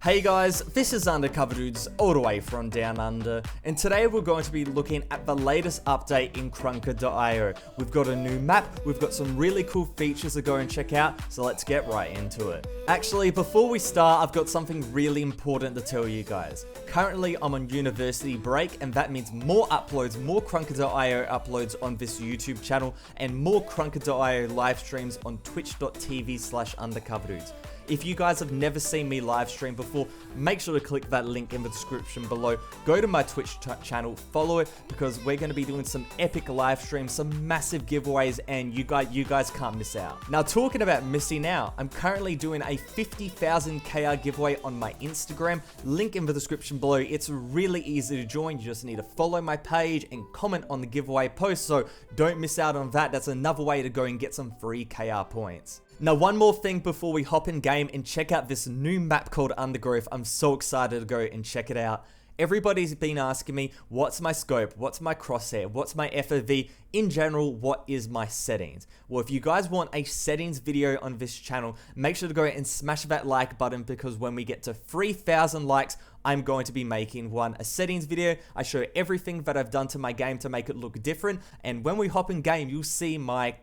Hey guys, this is Undercover Dudes all the way from Down Under, and today we're going to be looking at the latest update in Krunker.io. We've got a new map, we've got some really cool features to go and check out, so let's get right into it. Actually, before we start, I've got something really important to tell you guys. Currently, I'm on university break, and that means more uploads, more Krunker.io uploads on this YouTube channel, and more Krunker.io live streams on twitch.tv/undercoverdudes. If you guys have never seen me live stream before, make sure to click that link in the description below. Go to my Twitch channel, follow it, because we're going to be doing some epic live streams, some massive giveaways, and you guys can't miss out. Now, talking about missing out, I'm currently doing a 50,000 KR giveaway on my Instagram. Link in the description below. It's really easy to join. You just need to follow my page and comment on the giveaway post, so don't miss out on that. That's another way to go and get some free KR points. Now, one more thing before we hop in game and check out this new map called Undergrowth. I'm so excited to go and check it out. Everybody's been asking me, what's my scope, what's my crosshair, what's my FOV, in general, what is my settings? Well, if you guys want a settings video on this channel, make sure to go and smash that like button, because when we get to 3,000 likes, I'm going to be making a settings video. I show everything that I've done to my game to make it look different, and when we hop in game, you'll see my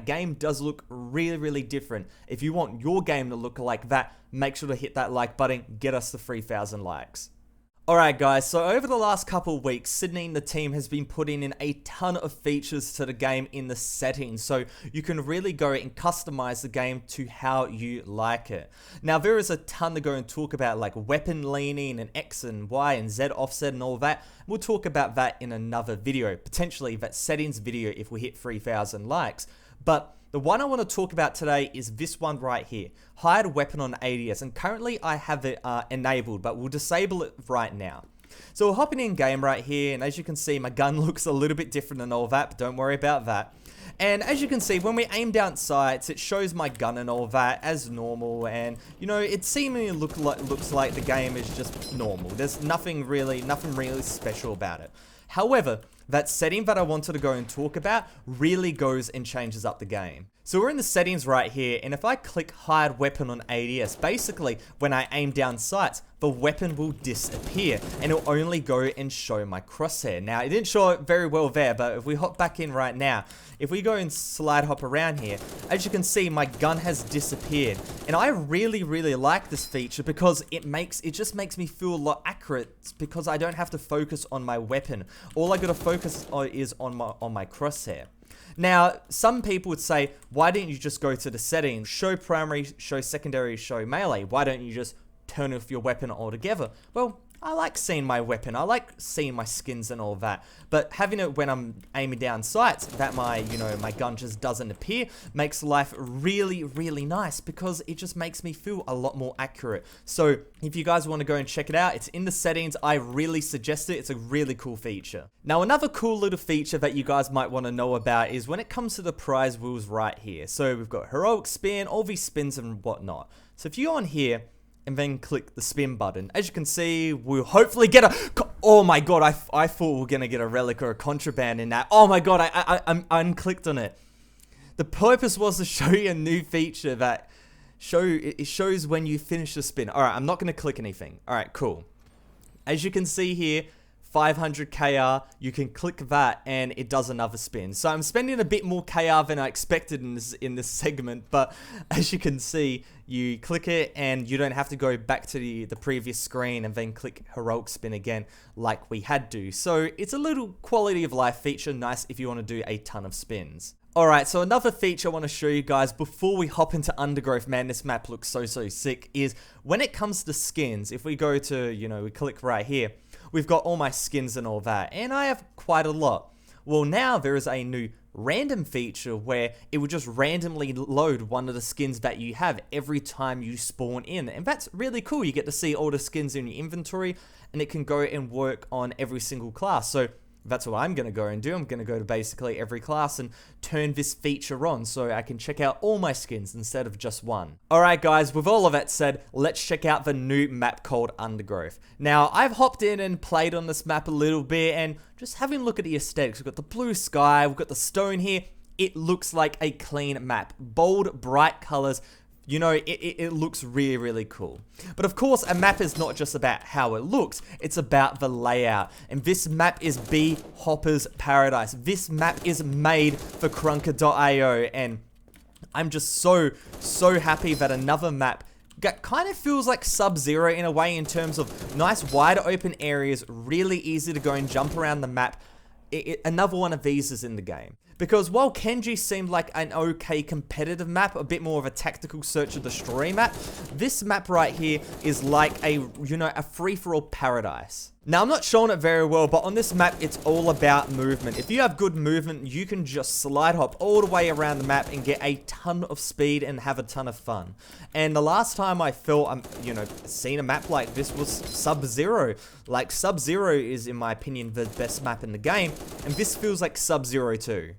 game does look really, really different. If you want your game to look like that, make sure to hit that like button, get us to 3,000 likes. Alright guys, so over the last couple of weeks, Sydney and the team has been putting in a ton of features to the game in the settings, so you can really go and customize the game to how you like it. Now, there is a ton to go and talk about, like weapon leaning and X and Y and Z offset and all that. We'll talk about that in another video, potentially that settings video if we hit 3,000 likes. But the one I want to talk about today is this one right here, hide weapon on ADS, and currently I have it enabled, but we'll disable it right now. So we're hopping in game right here, and as you can see, my gun looks a little bit different and all that, but don't worry about that. And as you can see, when we aim down sights, it shows my gun and all that as normal, and you know, it seemingly looks like the game is just normal. There's nothing really special about it. However, that setting that I wanted to go and talk about really goes and changes up the game. So we're in the settings right here, and if I click hide weapon on ADS, basically when I aim down sights, the weapon will disappear and it'll only go and show my crosshair. Now, it didn't show it very well there, but if we hop back in right now, if we go and slide hop around here, as you can see, my gun has disappeared. And I really, really like this feature because it just makes me feel a lot accurate, because I don't have to focus on my weapon. All I gotta focus on is on my crosshair. Now, some people would say, why didn't you just go to the settings, show primary, show secondary, show melee? Why don't you just turn off your weapon altogether? Well, I like seeing my weapon, I like seeing my skins and all that, but having it when I'm aiming down sights, that my gun just doesn't appear, makes life really, really nice, because it just makes me feel a lot more accurate. So if you guys want to go and check it out, it's in the settings. I really suggest it. It's a really cool feature. Now, another cool little feature that you guys might want to know about is when it comes to the prize wheels right here. So we've got heroic spin, all these spins and whatnot. So if you go on here and then click the spin button, as you can see, we'll hopefully get a... Oh my god, I thought we were going to get a relic or a contraband in that. Oh my god, I unclicked on it. The purpose was to show you a new feature that it shows when you finish the spin. Alright, I'm not going to click anything. Alright, cool. As you can see here, 500 KR, you can click that and it does another spin. So I'm spending a bit more KR than I expected in this segment, but as you can see, you click it and you don't have to go back to the previous screen and then click heroic spin again like we had to. So it's a little quality of life feature, nice if you want to do a ton of spins. Alright, so another feature I want to show you guys before we hop into Undergrowth, man, this map looks so sick, is when it comes to skins, if we go to, we click right here, we've got all my skins and all that, and I have quite a lot. Well, now there is a new random feature where it will just randomly load one of the skins that you have every time you spawn in, and that's really cool. You get to see all the skins in your inventory, and it can go and work on every single class. So that's what I'm going to go and do. I'm going to go to basically every class and turn this feature on so I can check out all my skins instead of just one. Alright guys, with all of that said, let's check out the new map called Undergrowth. Now, I've hopped in and played on this map a little bit, and just having a look at the aesthetics. We've got the blue sky, we've got the stone here. It looks like a clean map. Bold, bright colors, You know, it looks really, really cool. But of course, a map is not just about how it looks, it's about the layout. And this map is B Hopper's Paradise. This map is made for Krunker.io, and I'm just so happy that another map kind of feels like Sub-Zero in a way, in terms of nice wide open areas, really easy to go and jump around the map. Another one of these is in the game. Because while Kenji seemed like an okay competitive map, a bit more of a tactical search and destroy map, this map right here is like a, you know, a free-for-all paradise. Now, I'm not showing it very well, but on this map, it's all about movement. If you have good movement, you can just slide hop all the way around the map and get a ton of speed and have a ton of fun. And the last time I felt, you know, seen a map like this was Sub-Zero. Like, Sub-Zero is, in my opinion, the best map in the game, and this feels like Sub-Zero too.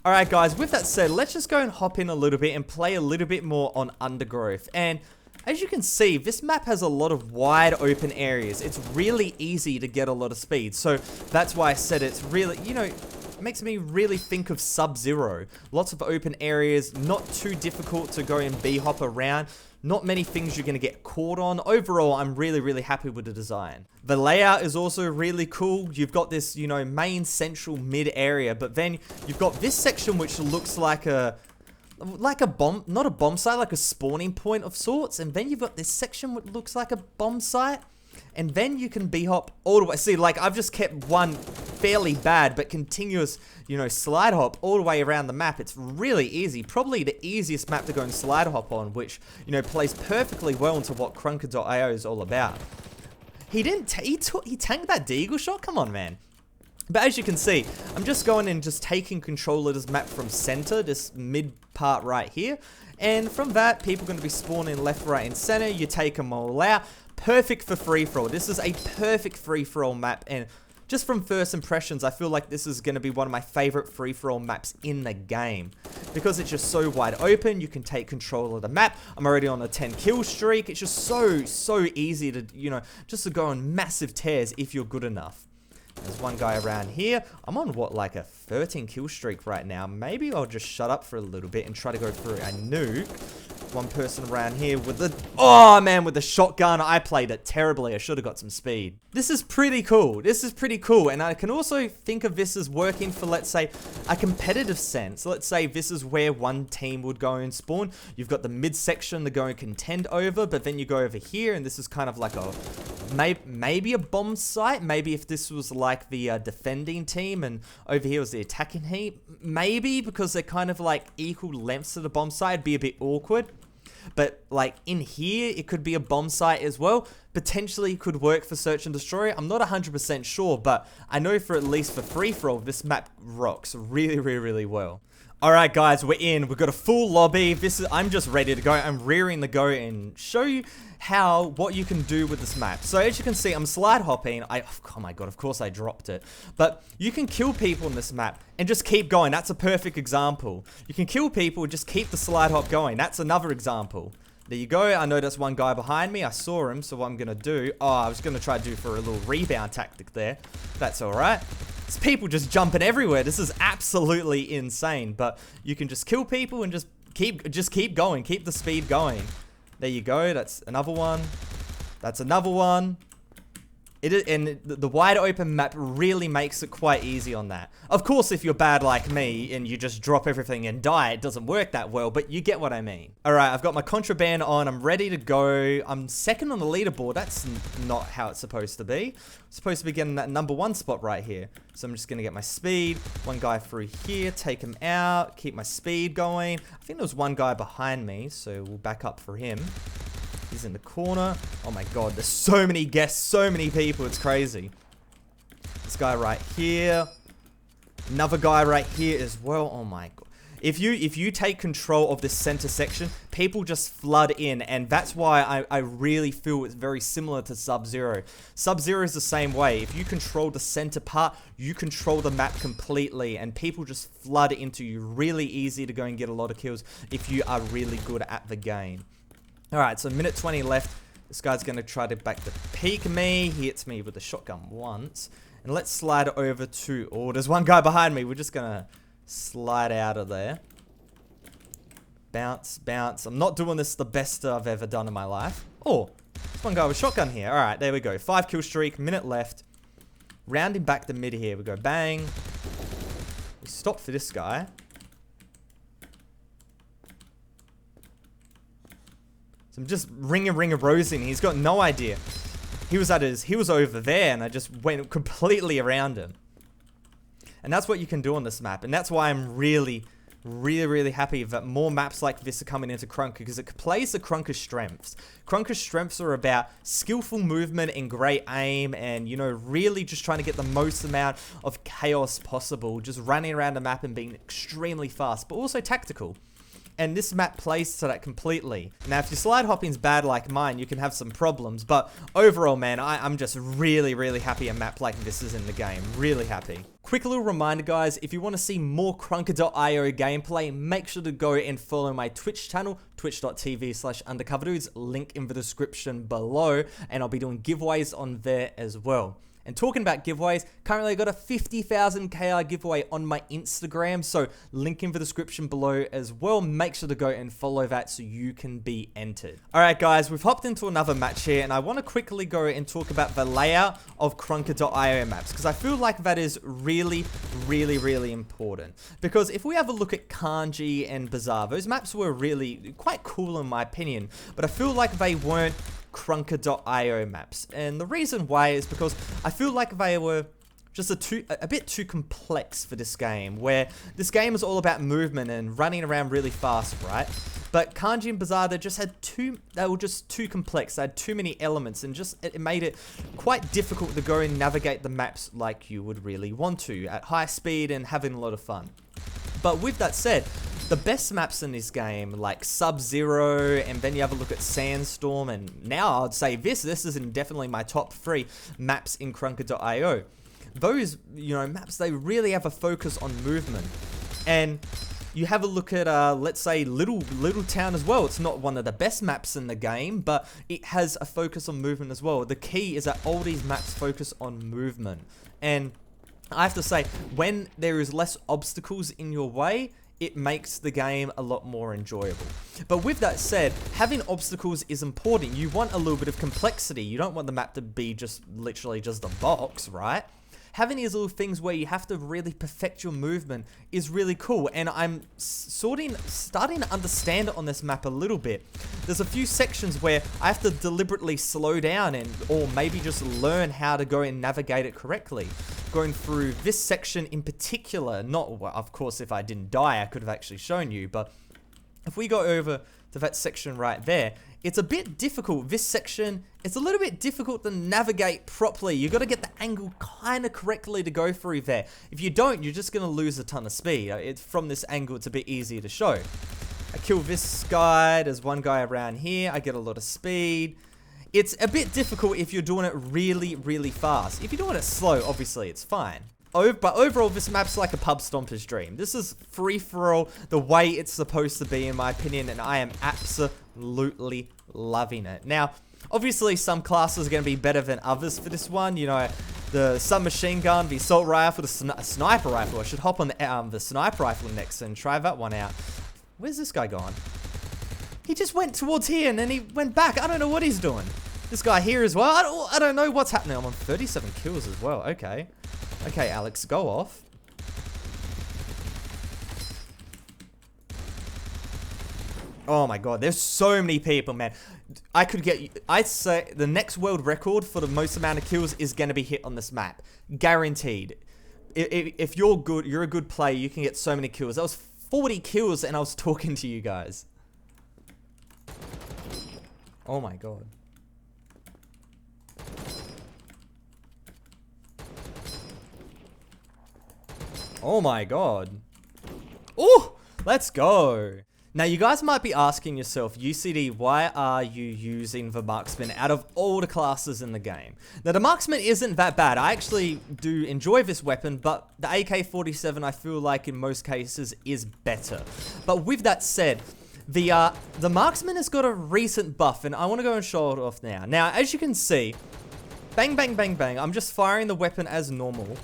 Alright guys, with that said, let's just go and hop in a little bit and play a little bit more on Undergrowth. And as you can see, this map has a lot of wide open areas. It's really easy to get a lot of speed. So that's why I said it's really, you know, it makes me really think of Sub-Zero. Lots of open areas, not too difficult to go and B-hop around. Not many things you're going to get caught on. Overall, I'm really happy with the design. The layout is also really cool. You've got this, you know, main central mid area, but then you've got this section which looks like a bomb, not a bomb site, like a spawning point of sorts. And then you've got this section which looks like a bomb site. And then you can B-hop all the way. See, like, I've just kept one fairly bad but continuous, you know, slide hop all the way around the map. It's really easy. Probably the easiest map to go and slide hop on, which, you know, plays perfectly well into what Krunker.io is all about. He tanked that deagle shot? Come on, man. But as you can see, I'm just going and just taking control of this map from center, this mid part right here. And from that, people are going to be spawning left, right, and center. You take them all out. Perfect for free-for-all. This is a perfect free-for-all map, and just from first impressions, I feel like this is going to be one of my favorite free-for-all maps in the game. Because it's just so wide open, you can take control of the map. I'm already on a 10 kill streak. It's just so easy to, you know, just to go on massive tears if you're good enough. There's one guy around here. I'm on, what, like a 13 kill streak right now. Maybe I'll just shut up for a little bit and try to go through a nuke. One person around here with the... Oh, man, with the shotgun. I played it terribly. I should have got some speed. This is pretty cool. This is pretty cool. And I can also think of this as working for, let's say, a competitive sense. Let's say this is where one team would go and spawn. You've got the midsection to go and contend over, but then you go over here, and this is kind of like a... Maybe a bomb site. Maybe if this was like the defending team and over here was the attacking team. Maybe because they're kind of like equal lengths to the bomb site. It'd be a bit awkward. But like in here, it could be a bomb site as well. Potentially could work for search and destroy. I'm not 100% sure, but I know for at least for free-for-all, this map rocks really well. Alright guys, we're in. We've got a full lobby. I'm just ready to go. I'm rearing to go and show you what you can do with this map. So as you can see, I'm slide hopping. Oh my god, of course I dropped it. But you can kill people in this map and just keep going. That's a perfect example. You can kill people and just keep the slide hop going. That's another example. There you go. I know that's one guy behind me. I saw him, so what I'm going to do... Oh, I was going to try to do for a little rebound tactic there. That's alright. There's people just jumping everywhere. This is absolutely insane. But you can just kill people and just keep going. Keep the speed going. There you go. That's another one. That's another one. And the wide open map really makes it quite easy on that. Of course, if you're bad like me and you just drop everything and die, it doesn't work that well, but you get what I mean. Alright, I've got my contraband on. I'm ready to go. I'm second on the leaderboard. That's not how it's supposed to be. I'm supposed to be getting that #1 spot right here. So I'm just going to get my speed. One guy through here. Take him out. Keep my speed going. I think there was one guy behind me, so we'll back up for him. He's in the corner. Oh my god, there's so many guests, so many people, it's crazy. This guy right here. Another guy right here as well. Oh my god. If you take control of this center section, people just flood in, and that's why I really feel it's very similar to Sub-Zero. Sub-Zero is the same way. If you control the center part, you control the map completely, and people just flood into you. Really easy to go and get a lot of kills if you are really good at the game. Alright, so minute 20 left. This guy's going to try to back to peek me. He hits me with the shotgun once. And let's slide over to... Oh, there's one guy behind me. We're just going to slide out of there. Bounce, bounce. I'm not doing this the best I've ever done in my life. Oh, there's one guy with a shotgun here. All right, there we go. 5 kill streak, minute left. Rounding back the mid here. We go bang. We stop for this guy. So I'm just ring-a-rosing. He's got no idea. He was over there, and I just went completely around him. And that's what you can do on this map. And that's why I'm really happy that more maps like this are coming into Krunker, because it plays the Krunker strengths. Krunker's strengths are about skillful movement and great aim, and, you know, really just trying to get the most amount of chaos possible, just running around the map and being extremely fast, but also tactical. And this map plays to that completely. Now, if your slide hopping's bad like mine, you can have some problems. But overall, man, I'm just really happy a map like this is in the game. Really happy. Quick little reminder, guys, if you want to see more Krunker.io gameplay, make sure to go and follow my Twitch channel, twitch.tv/undercoverdudes, link in the description below, and I'll be doing giveaways on there as well. And talking about giveaways, currently I got a 50,000 KR giveaway on my Instagram, so link in the description below as well. Make sure to go and follow that so you can be entered. Alright guys, we've hopped into another match here, and I want to quickly go and talk about the layout of Krunker.io maps, because I feel like that is really important. Because if we have a look at Kanji and Bazaar, those maps were really quite cool in my opinion, but I feel like they weren't Krunker.io maps. And the reason why is because I feel like they were just a bit too complex for this game, where this game is all about movement and running around really fast, right? But Kanji and Bazaar, they were just too complex. They had too many elements, and just it made it quite difficult to go and navigate the maps like you would really want to at high speed and having a lot of fun. But with that said, the best maps in this game, like Sub-Zero, and then you have a look at Sandstorm, and now I'd say this is definitely my top 3 maps in Krunker.io. Those, you know, maps, they really have a focus on movement. And you have a look at, let's say, Little Town as well. It's not one of the best maps in the game, but it has a focus on movement as well. The key is that all these maps focus on movement. And I have to say, when there is less obstacles in your way, it makes the game a lot more enjoyable. But with that said, having obstacles is important. You want a little bit of complexity. You don't want the map to be just literally just a box, right? Having these little things where you have to really perfect your movement is really cool, and I'm starting to understand it on this map a little bit. There's a few sections where I have to deliberately slow down or maybe just learn how to go and navigate it correctly. Going through this section in particular, well, of course, if I didn't die, I could have actually shown you, but if we go over to that section right there, it's a bit difficult. This section, it's a little bit difficult to navigate properly. You got to get the angle kind of correctly to go through there. If you don't, you're just going to lose a ton of speed. From this angle, it's a bit easier to show. I kill this guy. There's one guy around here. I get a lot of speed. It's a bit difficult if you're doing it really fast. If you're doing it slow, obviously, it's fine. But overall, this map's like a pub stomper's dream. This is free-for-all, the way it's supposed to be, in my opinion, and I am absolutely loving it. Now, obviously, some classes are going to be better than others for this one. You know, the submachine gun, the assault rifle, the sniper rifle. I should hop on the sniper rifle next and try that one out. Where's this guy gone? He just went towards here, and then he went back. I don't know what he's doing. This guy here as well. I don't know what's happening. I'm on 37 kills as well. Okay. Okay, Alex, go off. Oh my god, there's so many people, man. I'd say the next world record for the most amount of kills is going to be hit on this map. Guaranteed. If you're good, you're a good player, you can get so many kills. That was 40 kills and I was talking to you guys. Oh my god. Oh my god. Oh, let's go. Now, you guys might be asking yourself, UCD, why are you using the marksman out of all the classes in the game? Now, the marksman isn't that bad. I actually do enjoy this weapon, but the AK-47, I feel like in most cases, is better. But with that said, the marksman has got a recent buff, and I want to go and show it off now. Now, as you can see, bang, bang, bang, bang. I'm just firing the weapon as normal.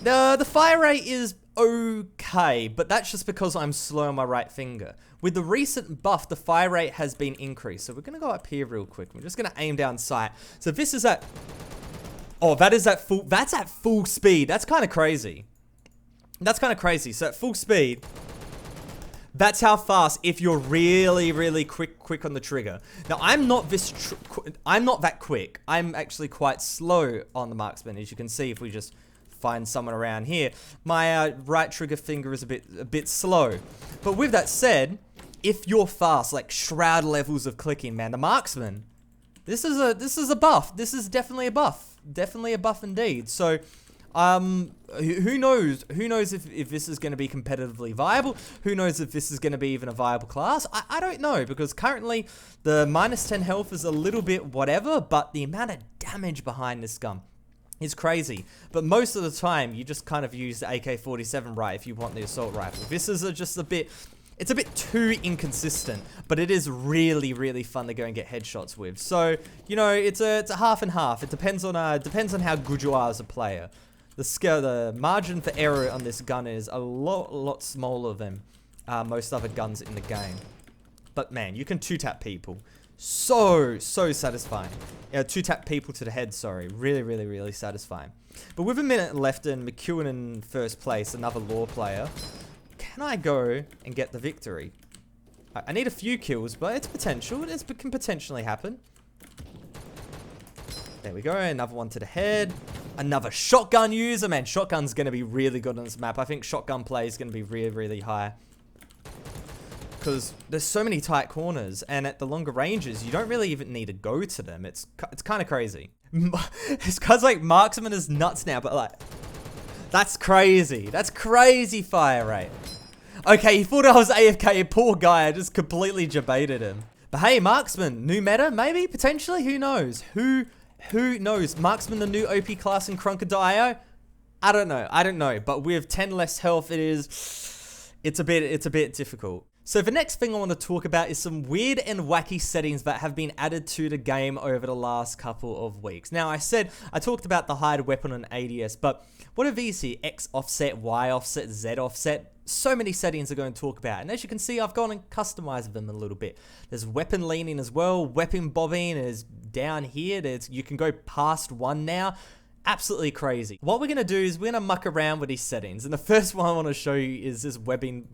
The fire rate is okay. okay, but that's just because I'm slow on my right finger. With the recent buff, the fire rate has been increased. So we're going to go up here real quick. We're just going to aim down sight. So this is at... Oh, that's at full speed. That's kind of crazy. That's kind of crazy. So at full speed, that's how fast if you're really, really quick on the trigger. Now, I'm not that quick. I'm actually quite slow on the marksman, as you can see if we just find someone around here. My right trigger finger is a bit slow. But with that said, if you're fast, like shroud levels of clicking, man, the marksman, this is a buff. This is definitely a buff. Definitely a buff indeed. So, who knows? Who knows if this is going to be competitively viable? Who knows if this is going to be even a viable class? I don't know, because currently the -10 health is a little bit whatever, but the amount of damage behind this gun is crazy. But most of the time, you just kind of use the AK-47 right if you want the assault rifle. This is just a bit... It's a bit too inconsistent, but it is really, really fun to go and get headshots with. So, you know, it's a half and half. It depends on how good you are as a player. The margin for error on this gun is a lot smaller than most other guns in the game. But man, you can two-tap people. So satisfying. Yeah, two-tap people to the head, sorry. Really, really, really satisfying. But with a minute left and McEwen in first place, another law player, can I go and get the victory? I need a few kills, but it's potential. It can potentially happen. There we go. Another one to the head. Another shotgun user. Man, shotgun's going to be really good on this map. I think shotgun play is going to be really, really high. Because there's so many tight corners. And at the longer ranges, you don't really even need to go to them. It's kind of crazy. It's because, like, marksman is nuts now, but, like... That's crazy. That's crazy fire rate. Okay, he thought I was AFK. Poor guy. I just completely jebaited him. But hey, marksman, new meta, maybe? Potentially? Who knows? Who knows? Marksman, the new OP class in Crunker.io? I don't know. I don't know. But with 10 less health, it's a bit difficult. So the next thing I want to talk about is some weird and wacky settings that have been added to the game over the last couple of weeks. Now, I talked about the hide weapon on ADS, but what are these here? X offset, Y offset, Z offset. So many settings I'm going to talk about. And as you can see, I've gone and customized them a little bit. There's weapon leaning as well. Weapon bobbing is down here. You can go past 1 now. Absolutely crazy. What we're going to do is we're going to muck around with these settings. And the first one I want to show you is this weapon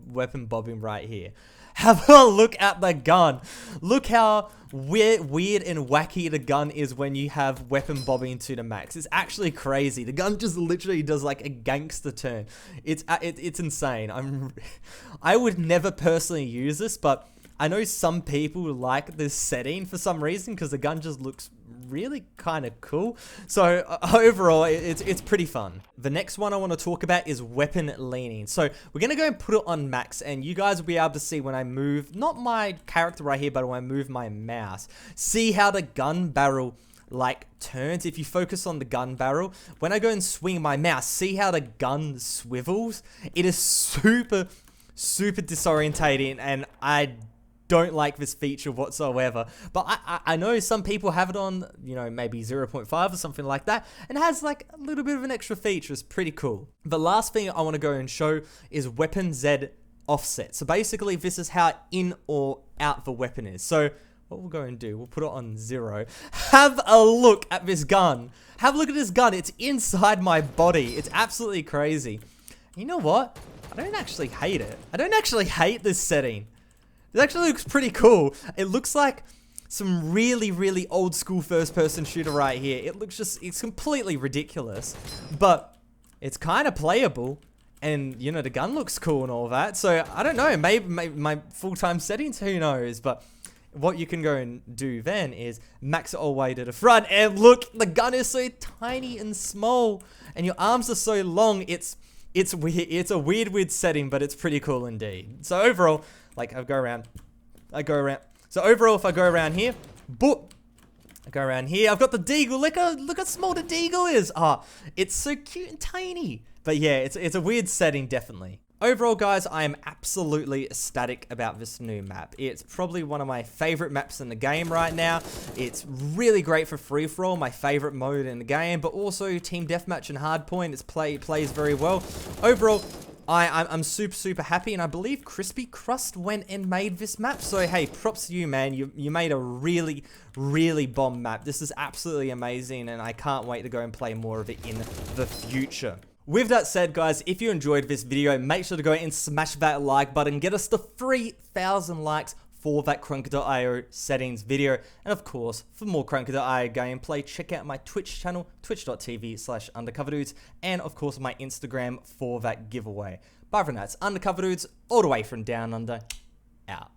bobbing right here. Have a look at the gun. Look how weird and wacky the gun is when you have weapon bobbing to the max. It's actually crazy. The gun just literally does like a gangster turn. It's insane. I would never personally use this, but I know some people like this setting for some reason because the gun just looks really kind of cool. So overall, it's pretty fun. The next one I want to talk about is weapon leaning. So we're going to go and put it on max, and you guys will be able to see when I move, not my character right here, but when I move my mouse. See how the gun barrel like turns. If you focus on the gun barrel, when I go and swing my mouse, see how the gun swivels? It is super disorientating, and I don't like this feature whatsoever. But I know some people have it on, you know, maybe 0.5 or something like that, and it has like a little bit of an extra feature. It's pretty cool. The last thing I want to go and show is weapon Z offset. So basically this is how in or out the weapon is. So what we'll go and do, we'll put it on 0. Have a look at this gun. Have a look at this gun. It's inside my body. It's absolutely crazy. You know what? I don't actually hate it. I don't actually hate this setting. It actually looks pretty cool. It looks like some really old school first person shooter right here. It looks it's completely ridiculous, but it's kind of playable, and you know, the gun looks cool and all that. So I don't know, maybe my full-time settings, who knows? But what you can go and do then is max it all the way to the front, and look, the gun is so tiny and small, and your arms are so long. It's weird. It's a weird setting, but it's pretty cool indeed. So overall, like I go around. So overall, if I go around here, boop, I go around here. I've got the deagle. Look how small the deagle is. It's so cute and tiny. But yeah, it's a weird setting, definitely. Overall, guys, I am absolutely ecstatic about this new map. It's probably one of my favorite maps in the game right now. It's really great for free-for-all, my favorite mode in the game, but also team deathmatch and hardpoint. It plays very well. Overall, I'm super happy, and I believe Crispy Crust went and made this map. So hey, props to you, man. You made a really bomb map. This is absolutely amazing, and I can't wait to go and play more of it in the future. With that said, guys, if you enjoyed this video, make sure to go and smash that like button, get us to 3,000 likes for that Krunker.io settings video. And of course, for more Krunker.io gameplay, check out my Twitch channel, twitch.tv/undercoverdudes, and of course my Instagram for that giveaway. Bye for now, it's Undercover Dudes, all the way from Down Under, out.